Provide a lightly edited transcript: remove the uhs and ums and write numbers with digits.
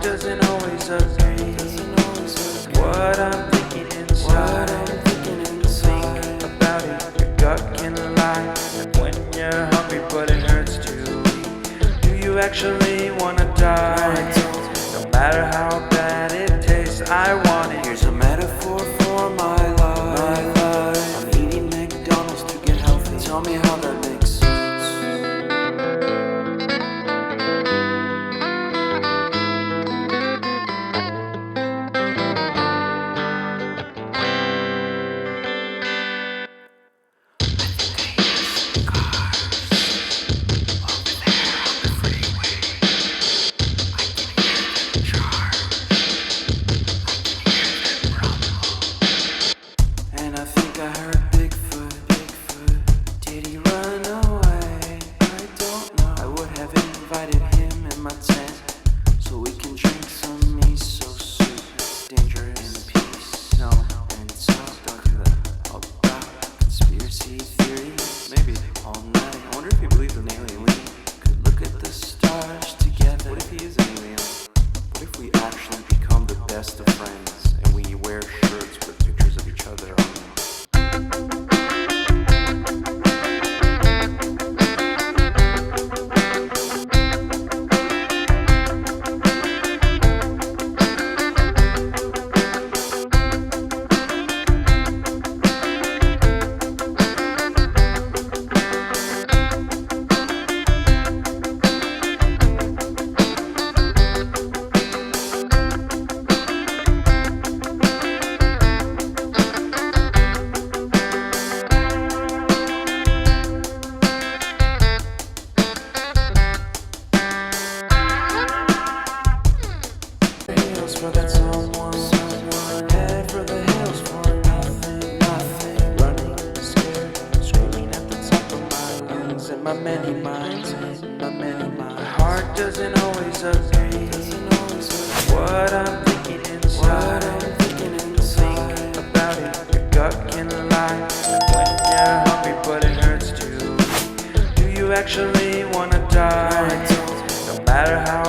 doesn't always agree. What I'm thinking inside. Think about it, your gut can lie. And when you're hungry but it hurts to eat, do you actually wanna die? No matter how bad it tastes, I want it. Here's a metaphor for my life. I'm eating McDonald's to get healthy. Tell me how that makes sense. And I think I heard Bigfoot. Did he run away? I don't know. I would have invited him in my tent so we can drink some miso soup. It's dangerous. In peace. No. And talk. Don't do that. About conspiracy theories. Maybe all night. I wonder if he believes in alien. We could look at the stars together. What if he is an alien? What if we actually become the best of friends and we wear shirts with pictures of each other on them? For that someone, head for the hills for nothing, running scared, screaming at the top of my lungs in my many minds, my heart doesn't always agree. What I'm thinking inside, think about it, your gut can lie. And when you're hungry but it hurts to eat, do you actually wanna die? No matter how